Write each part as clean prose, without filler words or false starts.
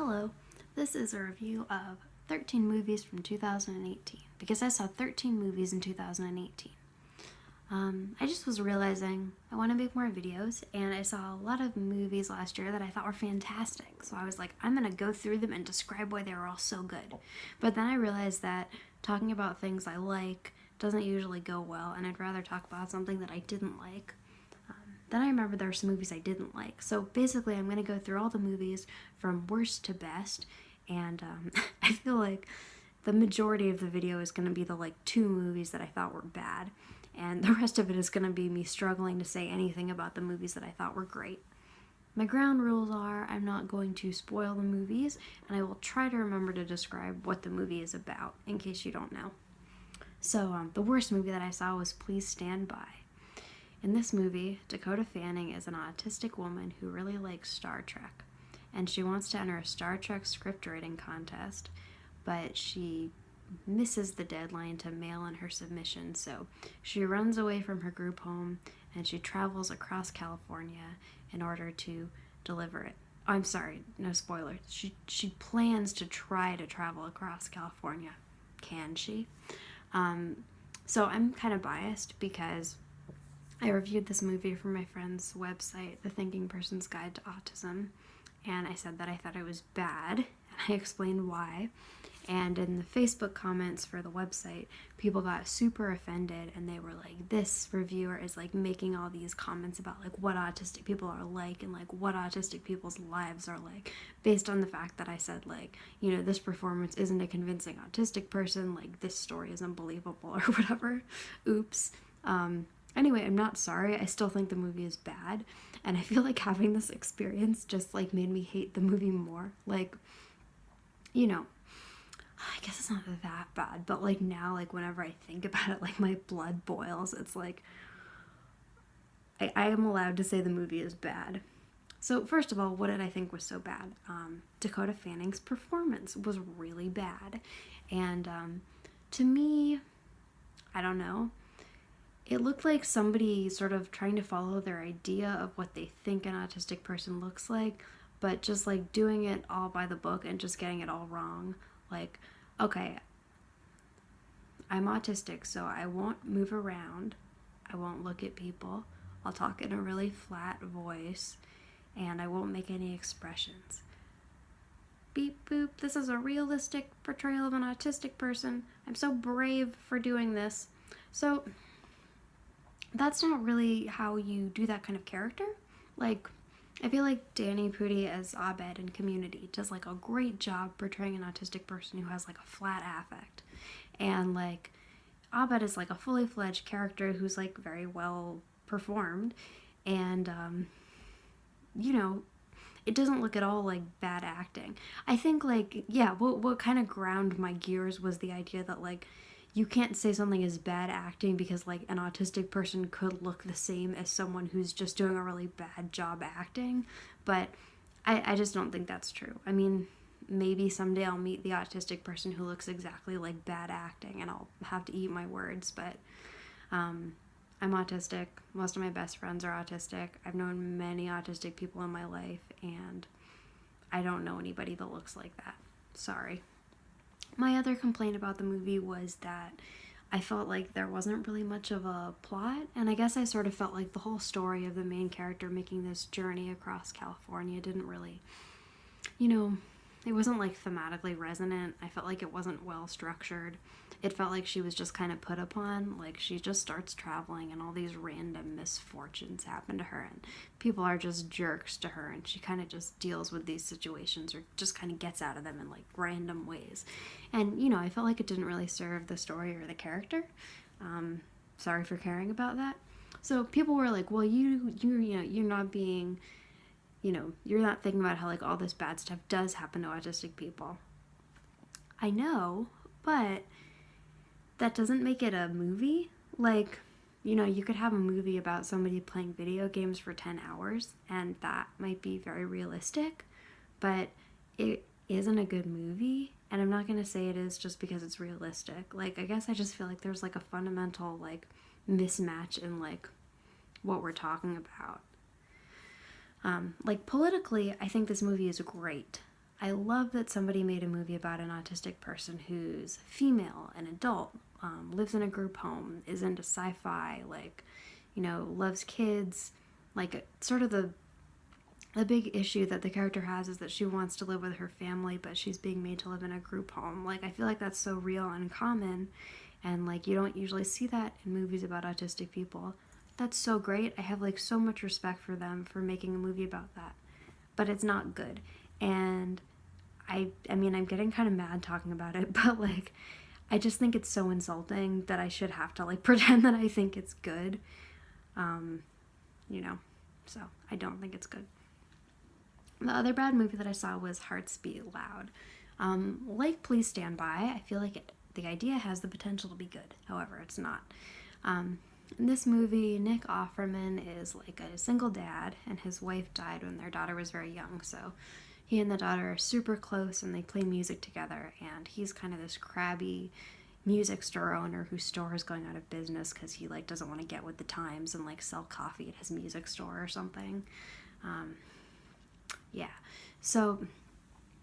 Hello, this is a review of 13 movies from 2018 because I saw 13 movies in 2018. I just was realizing I want to make more videos, and I saw a lot of movies last year that I thought were fantastic. So I was like, I'm going to go through them and describe why they were all so good. But then I realized that talking about things I like doesn't usually go well, and I'd rather talk about something that I didn't like. Then I remember there were some movies I didn't like. So basically, I'm going to go through all the movies from worst to best, and I feel like the majority of the video is going to be the two movies that I thought were bad, and the rest of it is going to be me struggling to say anything about the movies that I thought were great. My ground rules are I'm not going to spoil the movies, and I will try to remember to describe what the movie is about, in case you don't know. So the worst movie that I saw was Please Stand By. In this movie, Dakota Fanning is an autistic woman who really likes Star Trek, and she wants to enter a Star Trek script writing contest, but she misses the deadline to mail in her submission, so she runs away from her group home and she travels across California in order to deliver it. Oh, I'm sorry, no spoilers. She plans to try to travel across California. Can she? So I'm kind of biased because I reviewed this movie for my friend's website, The Thinking Person's Guide to Autism, and I said that I thought it was bad, and I explained why. And in the Facebook comments for the website, people got super offended, and they were like, this reviewer is making all these comments about what autistic people are like and what autistic people's lives are like, based on the fact that I said this performance isn't a convincing autistic person, this story isn't believable or whatever. Oops. Anyway, I'm not sorry. I still think the movie is bad, and I feel like having this experience just made me hate the movie more. I guess it's not that bad, but now, whenever I think about it, my blood boils. It's I am allowed to say the movie is bad. So first of all, what did I think was so bad? Dakota Fanning's performance was really bad, and to me, I don't know. It looked like somebody sort of trying to follow their idea of what they think an autistic person looks like, but just doing it all by the book and just getting it all wrong. Okay, I'm autistic, so I won't move around, I won't look at people, I'll talk in a really flat voice, and I won't make any expressions. Beep boop, this is a realistic portrayal of an autistic person. I'm so brave for doing this. So that's not really how you do that kind of character. I feel like Danny Pudi as Abed in Community does a great job portraying an autistic person who has a flat affect. And Abed is a fully fledged character who's very well performed. And, it doesn't look at all like bad acting. I think what kind of ground my gears was the idea that you can't say something is bad acting because an autistic person could look the same as someone who's just doing a really bad job acting, but I just don't think that's true. I mean, maybe someday I'll meet the autistic person who looks exactly like bad acting and I'll have to eat my words, but I'm autistic. Most of my best friends are autistic. I've known many autistic people in my life, and I don't know anybody that looks like that. Sorry. My other complaint about the movie was that I felt like there wasn't really much of a plot, and I guess I sort of felt like the whole story of the main character making this journey across California didn't really, it wasn't thematically resonant. I felt like it wasn't well structured. It felt like she was just kind of put upon. She just starts traveling and all these random misfortunes happen to her and people are just jerks to her, and she kind of just deals with these situations or just kind of gets out of them in random ways. And I felt like it didn't really serve the story or the character. Sorry for caring about that. So people were like, well, you're not being, you're not thinking about how all this bad stuff does happen to autistic people. I know, but that doesn't make it a movie. You could have a movie about somebody playing video games for 10 hours, and that might be very realistic, but it isn't a good movie, and I'm not going to say it is just because it's realistic. I guess I just feel like there's a fundamental mismatch in what we're talking about. Politically, I think this movie is great. I love that somebody made a movie about an autistic person who's female, an adult, lives in a group home, is into sci-fi, like, you know, loves kids. Like, sort of the big issue that the character has is that she wants to live with her family, but she's being made to live in a group home. Like, I feel like that's so real and common, and, like, you don't usually see that in movies about autistic people. That's so great. I have, like, so much respect for them for making a movie about that. But it's not good. And I mean, I'm getting kind of mad talking about it, but, like, I just think it's so insulting that I should have to, like, pretend that I think it's good. You know, so I don't think it's good. The other bad movie that I saw was Hearts Beat Loud. Like Please Stand By, I feel like the idea has the potential to be good. However, it's not. In this movie, Nick Offerman is like a single dad, and his wife died when their daughter was very young, so he and the daughter are super close, and they play music together, and he's kind of this crabby music store owner whose store is going out of business because he, like, doesn't want to get with the times and, like, sell coffee at his music store or something. Yeah, so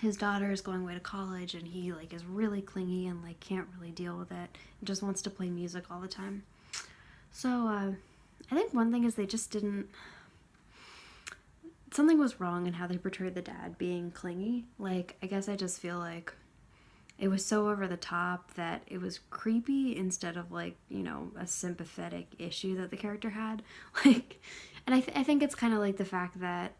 his daughter is going away to college, and he, like, is really clingy and, like, can't really deal with it and just wants to play music all the time. So I think one thing is they just didn't, something was wrong in how they portrayed the dad being clingy. Like, I guess I just feel like it was so over the top that it was creepy instead of, like, you know, a sympathetic issue that the character had. Like, and I think it's kind of like the fact that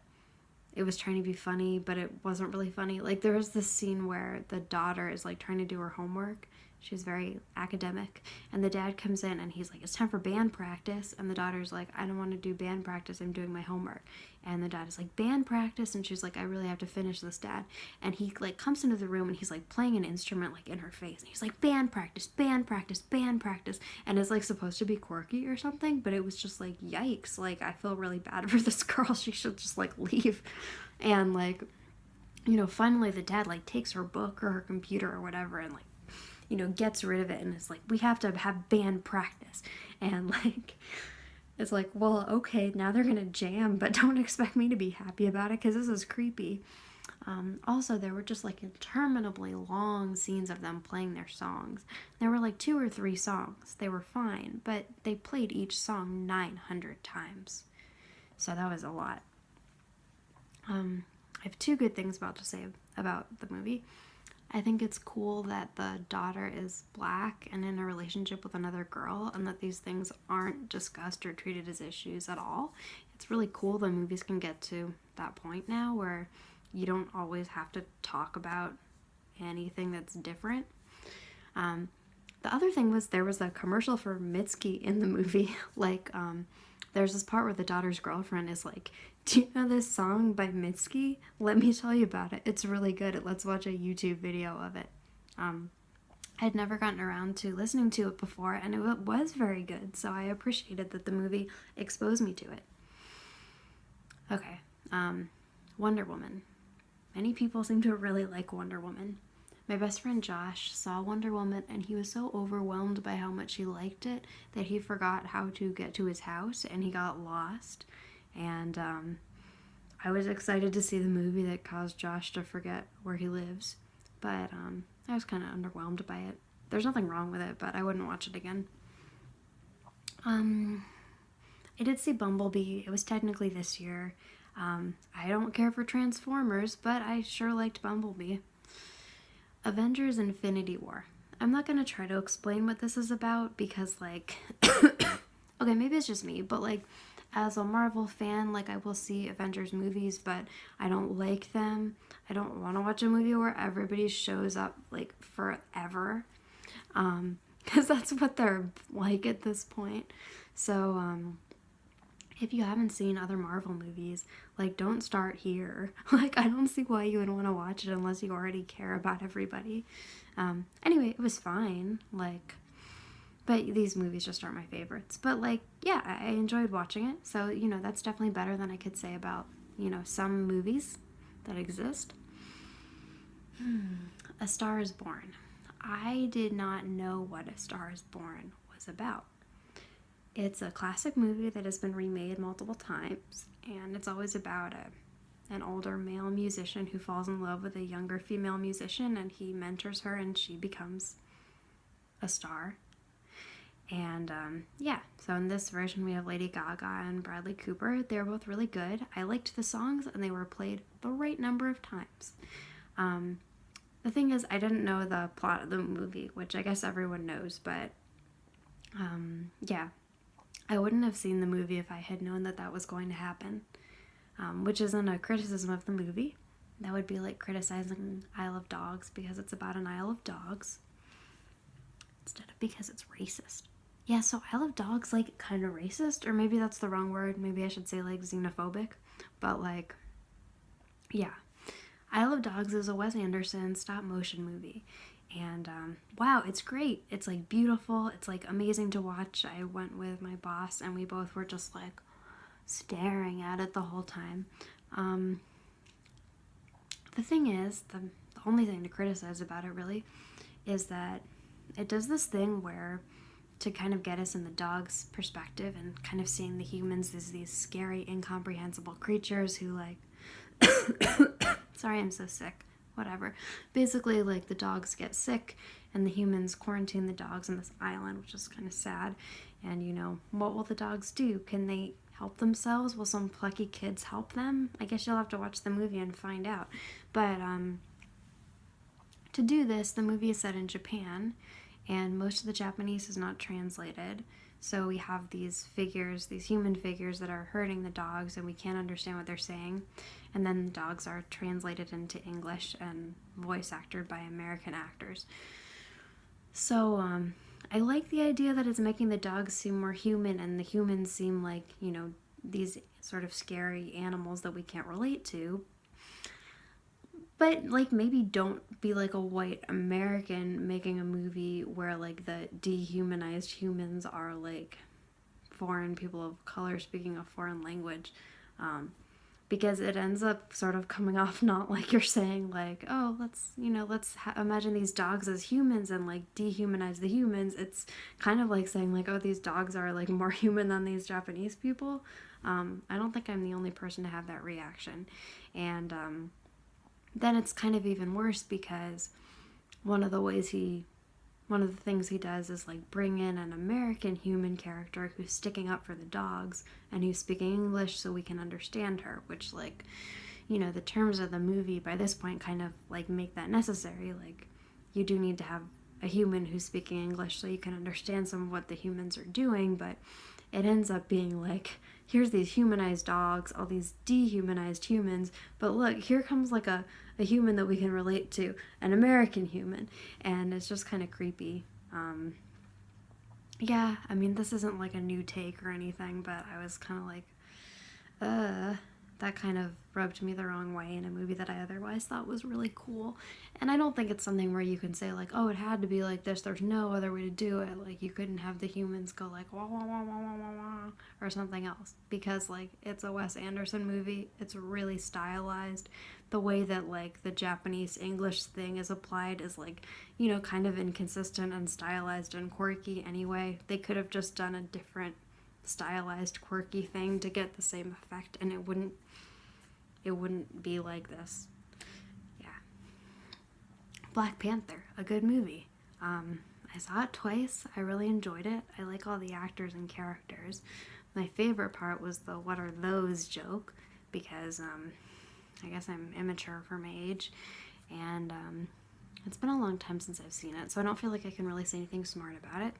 it was trying to be funny, but it wasn't really funny. Like, there was this scene where the daughter is, like, trying to do her homework. She's very academic. And the dad comes in and he's like, it's time for band practice. And the daughter's like, I don't want to do band practice. I'm doing my homework. And the dad is like, band practice? And she's like, I really have to finish this, Dad. And he, like, comes into the room and he's, like, playing an instrument, like, in her face. And he's like, band practice, band practice, band practice. And it's, like, supposed to be quirky or something. But it was just like, yikes. Like, I feel really bad for this girl. She should just, like, leave. And, like, you know, finally the dad, like, takes her book or her computer or whatever and, like, you know, gets rid of it and is like, we have to have band practice. And, like, it's like, well, okay, now they're gonna jam, but don't expect me to be happy about it because this is creepy. Also, there were just, like, interminably long scenes of them playing their songs. There were, like, 2 or 3 songs. They were fine, but they played each song 900 times. So that was a lot. I have 2 good things to say about the movie. I think it's cool that the daughter is black and in a relationship with another girl, and that these things aren't discussed or treated as issues at all. It's really cool that movies can get to that point now where you don't always have to talk about anything that's different. The other thing was there was a commercial for Mitski in the movie. Like, there's this part where the daughter's girlfriend is like, do you know this song by Mitski? Let me tell you about it. It's really good. Let's watch a YouTube video of it. I'd never gotten around to listening to it before, and it was very good, so I appreciated that the movie exposed me to it. Okay, Wonder Woman. Many people seem to really like Wonder Woman. My best friend Josh saw Wonder Woman, and he was so overwhelmed by how much he liked it that he forgot how to get to his house, and he got lost. And I was excited to see the movie that caused Josh to forget where he lives. But I was kind of underwhelmed by it. There's nothing wrong with it, but I wouldn't watch it again. I did see Bumblebee. It was technically this year. I don't care for Transformers, but I sure liked Bumblebee. Avengers Infinity War. I'm not going to try to explain what this is about because, like, okay, maybe it's just me, but, like, as a Marvel fan, like, I will see Avengers movies, but I don't like them. I don't want to watch a movie where everybody shows up, like, forever, because that's what they're like at this point. So, if you haven't seen other Marvel movies, like, don't start here. Like, I don't see why you would want to watch it unless you already care about everybody. Anyway, it was fine, like, but these movies just aren't my favorites. But, like, yeah, I enjoyed watching it, so, you know, that's definitely better than I could say about, you know, some movies that exist. A Star is Born. I did not know what A Star is Born was about. It's a classic movie that has been remade multiple times, and it's always about a an older male musician who falls in love with a younger female musician, and he mentors her and she becomes a star. And yeah, so in this version we have Lady Gaga and Bradley Cooper. They're both really good. I liked the songs and they were played the right number of times. The thing is, I didn't know the plot of the movie, which I guess everyone knows, but yeah, I wouldn't have seen the movie if I had known that that was going to happen, which isn't a criticism of the movie. That would be like criticizing Isle of Dogs because it's about an Isle of Dogs instead of because it's racist. Yeah, so Isle of Dogs, like, kind of racist, or maybe that's the wrong word. Maybe I should say, like, xenophobic. But, like, yeah. Isle of Dogs is a Wes Anderson stop-motion movie. And, wow, it's great. It's, like, beautiful. It's, like, amazing to watch. I went with my boss, and we both were just, like, staring at it the whole time. The thing is, the only thing to criticize about it, really, is that it does this thing where, to kind of get us in the dog's perspective and kind of seeing the humans as these scary, incomprehensible creatures who, like, sorry, I'm so sick, whatever. Basically, like, the dogs get sick and the humans quarantine the dogs on this island, which is kind of sad. And, you know, what will the dogs do? Can they help themselves? Will some plucky kids help them? I guess you'll have to watch the movie and find out. But, to do this, the movie is set in Japan, and most of the Japanese is not translated. So we have these figures, these human figures that are hurting the dogs, and we can't understand what they're saying. And then the dogs are translated into English and voice acted by American actors. So I like the idea that it's making the dogs seem more human and the humans seem like, you know, these sort of scary animals that we can't relate to. But, like, maybe don't be, like, a white American making a movie where, like, the dehumanized humans are, like, foreign people of color speaking a foreign language. Because it ends up sort of coming off not like you're saying, like, oh, let's imagine these dogs as humans and, like, dehumanize the humans. It's kind of like saying, like, oh, these dogs are, like, more human than these Japanese people. I don't think I'm the only person to have that reaction. And, then it's kind of even worse because one of the things he does is, like, bring in an American human character who's sticking up for the dogs and who's speaking English so we can understand her, which, like, you know, the terms of the movie by this point kind of, like, make that necessary. Like, you do need to have a human who's speaking English so you can understand some of what the humans are doing, but it ends up being like, here's these humanized dogs, all these dehumanized humans, but look, here comes, like, a human that we can relate to, an American human, and it's just kind of creepy. Yeah, I mean, this isn't, like, a new take or anything, but I was kind of like, that kind of rubbed me the wrong way in a movie that I otherwise thought was really cool. And I don't think it's something where you can say, like, oh, it had to be like this, there's no other way to do it. Like, you couldn't have the humans go, like, wah, wah, wah, wah, wah, wah, wah, or something else. Because, like, it's a Wes Anderson movie. It's really stylized. The way that, like, the Japanese English thing is applied is, like, you know, kind of inconsistent and stylized and quirky anyway. They could have just done a different stylized, quirky thing to get the same effect, and it wouldn't be like this. Yeah. Black Panther, a good movie. I saw it twice. I really enjoyed it. I like all the actors and characters. My favorite part was the "what are those" joke, because I guess I'm immature for my age, and it's been a long time since I've seen it, so I don't feel like I can really say anything smart about it.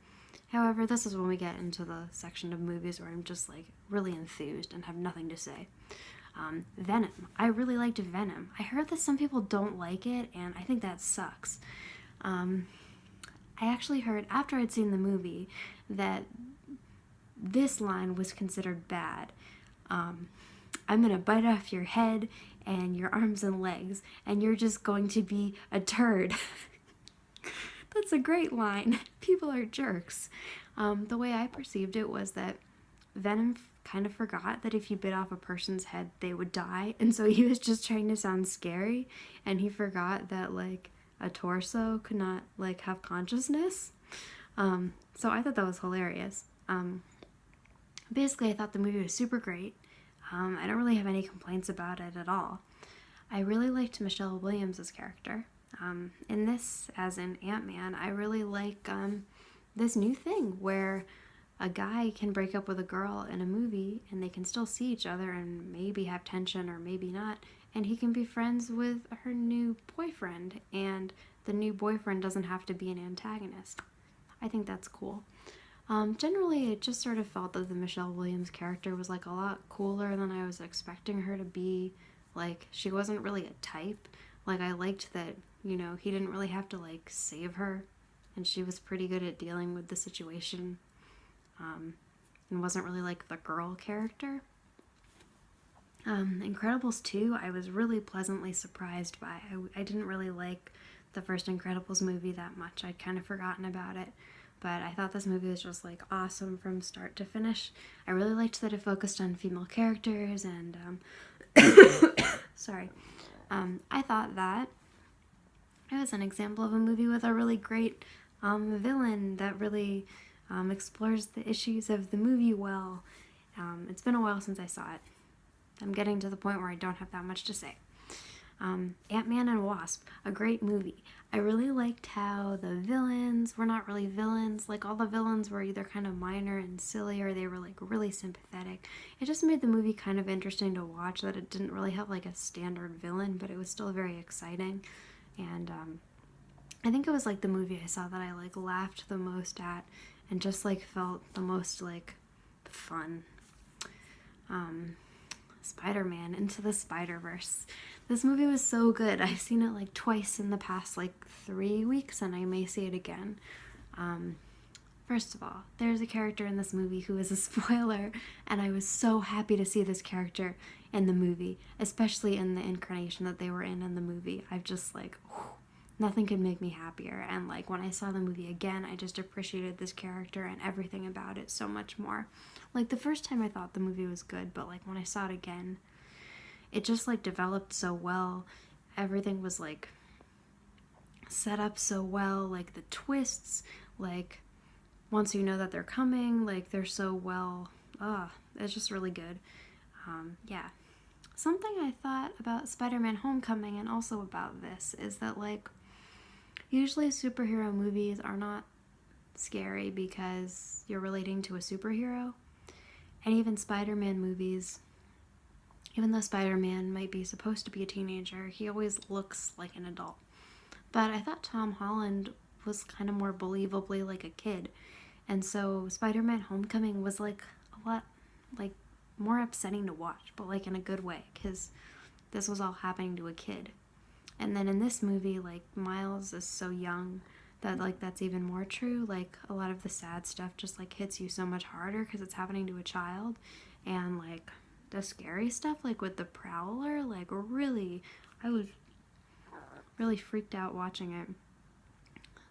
However, this is when we get into the section of movies where I'm just, like, really enthused and have nothing to say. Venom. I really liked Venom. I heard that some people don't like it, and I think that sucks. I actually heard, after I'd seen the movie, that this line was considered bad. I'm gonna bite off your head and your arms and legs, and you're just going to be a turd. That's a great line. People are jerks. The way I perceived it was that Venom kind of forgot that if you bit off a person's head, they would die. And so he was just trying to sound scary. And he forgot that, like, a torso could not, like, have consciousness. So I thought that was hilarious. Basically, I thought the movie was super great. I don't really have any complaints about it at all. I really liked Michelle Williams' character. In this, as in Ant-Man, I really like this new thing where a guy can break up with a girl in a movie and they can still see each other and maybe have tension or maybe not, and he can be friends with her new boyfriend, and the new boyfriend doesn't have to be an antagonist. I think that's cool. Generally, it just sort of felt that the Michelle Williams character was like a lot cooler than I was expecting her to be. Like, she wasn't really a type. Like, I liked that, you know, he didn't really have to like save her, and she was pretty good at dealing with the situation, and wasn't really like the girl character. Incredibles 2, I was really pleasantly surprised by. I didn't really like the first Incredibles movie that much. I'd kind of forgotten about it, but I thought this movie was just like awesome from start to finish. I really liked that it focused on female characters, and sorry, I thought that it was an example of a movie with a really great villain that really explores the issues of the movie well. It's been a while since I saw it. I'm getting to the point where I don't have that much to say. Ant-Man and Wasp, a great movie. I really liked how the villains were not really villains. Like, all the villains were either kind of minor and silly, or they were like really sympathetic. It just made the movie kind of interesting to watch, that it didn't really have like a standard villain, but it was still very exciting. And I think it was like the movie I saw that I like laughed the most at and just like felt the most like fun. Spider-Man Into the Spider-Verse. This movie was so good. I've seen it like twice in the past like 3 weeks, and I may see it again. First of all, there's a character in this movie who is a spoiler, and I was so happy to see this character in the movie, especially in the incarnation that they were in the movie. I've just like, whew, nothing could make me happier. And like when I saw the movie again, I just appreciated this character and everything about it so much more. Like, the first time I thought the movie was good, but like when I saw it again, it just like developed so well. Everything was like set up so well, like the twists, like once you know that they're coming, like they're so well, it's just really good. Yeah. Something I thought about Spider-Man Homecoming and also about this is that like usually superhero movies are not scary because you're relating to a superhero. And even Spider-Man movies, even though Spider-Man might be supposed to be a teenager, he always looks like an adult. But I thought Tom Holland was kind of more believably like a kid. And so Spider-Man Homecoming was like a lot like more upsetting to watch, but like in a good way, because this was all happening to a kid. And then in this movie, like Miles is so young that like that's even more true. Like a lot of the sad stuff just like hits you so much harder because it's happening to a child. And like the scary stuff, like with the Prowler, like really, I was really freaked out watching it.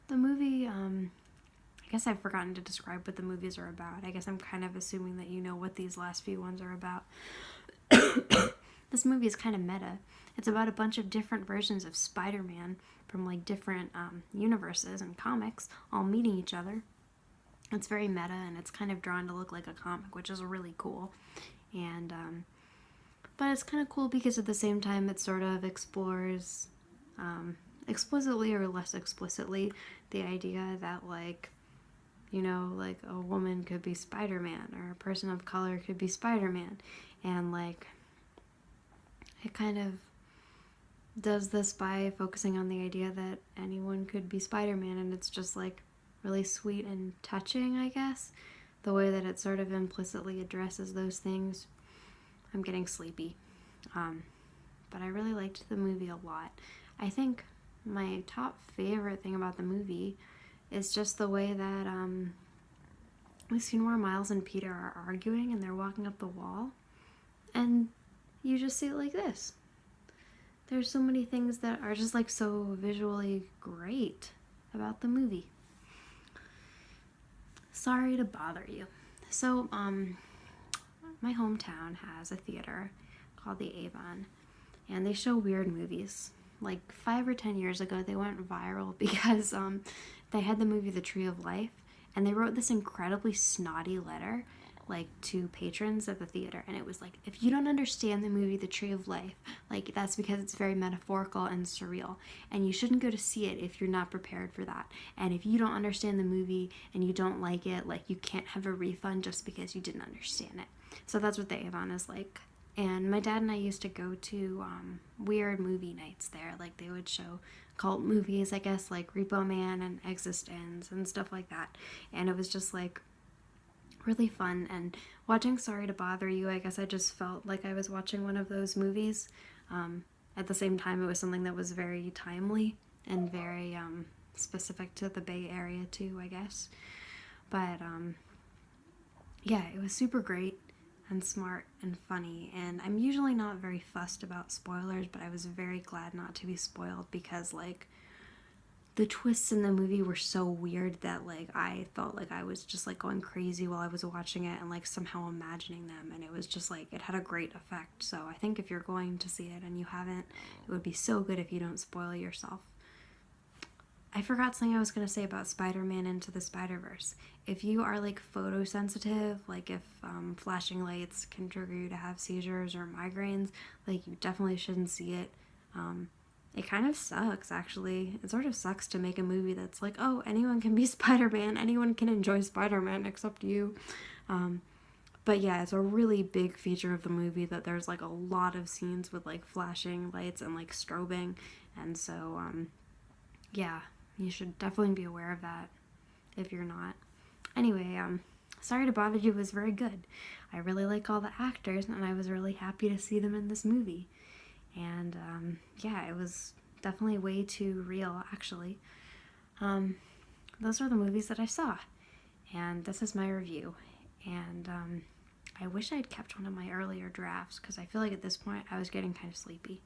The movie, I guess I've forgotten to describe what the movies are about. I guess I'm kind of assuming that you know what these last few ones are about. This movie is kind of meta. It's about a bunch of different versions of Spider-Man from like different universes and comics all meeting each other. It's very meta, and it's kind of drawn to look like a comic, which is really cool. And but it's kind of cool because at the same time it sort of explores explicitly or less explicitly the idea that like, you know, like a woman could be Spider-Man or a person of color could be Spider-Man, and like it kind of does this by focusing on the idea that anyone could be Spider-Man, and it's just like really sweet and touching, I guess, the way that it sort of implicitly addresses those things. I'm getting sleepy, but I really liked the movie a lot. I think my top favorite thing about the movie is just the way that the scene where Miles and Peter are arguing and they're walking up the wall, and you just see it like this. There's so many things that are just like so visually great about the movie. Sorry to bother you. So, my hometown has a theater called the Avon, and they show weird movies. Like 5 or 10 years ago, they went viral because they had the movie The Tree of Life, and they wrote this incredibly snotty letter like to patrons at the theater, and it was like, if you don't understand the movie The Tree of Life, like that's because it's very metaphorical and surreal, and you shouldn't go to see it if you're not prepared for that. And if you don't understand the movie and you don't like it, like you can't have a refund just because you didn't understand it. So that's what the Avon is like. And my dad and I used to go to weird movie nights there. Like they would show cult movies, I guess, like Repo Man and Existence and stuff like that. And it was just like really fun. And watching Sorry to Bother You, I guess I just felt like I was watching one of those movies. At the same time, it was something that was very timely and very specific to the Bay Area too, I guess. But yeah, it was super great and smart and funny, and I'm usually not very fussed about spoilers, but I was very glad not to be spoiled, because like the twists in the movie were so weird that like I felt like I was just like going crazy while I was watching it and like somehow imagining them, and it was just like it had a great effect. So I think if you're going to see it and you haven't, it would be so good if you don't spoil yourself. I forgot something I was going to say about Spider-Man Into the Spider-Verse. If you are like photosensitive, like if flashing lights can trigger you to have seizures or migraines, like you definitely shouldn't see it. It kind of sucks, actually. It sort of sucks to make a movie that's like, oh, anyone can be Spider-Man, anyone can enjoy Spider-Man except you. But yeah, it's a really big feature of the movie that there's like a lot of scenes with like flashing lights and like strobing, and so yeah, you should definitely be aware of that if you're not. Anyway, Sorry to Bother You was very good. I really like all the actors, and I was really happy to see them in this movie. And yeah, it was definitely way too real, actually. Those are the movies that I saw, and this is my review. And I wish I'd kept one of my earlier drafts, because I feel like at this point I was getting kind of sleepy.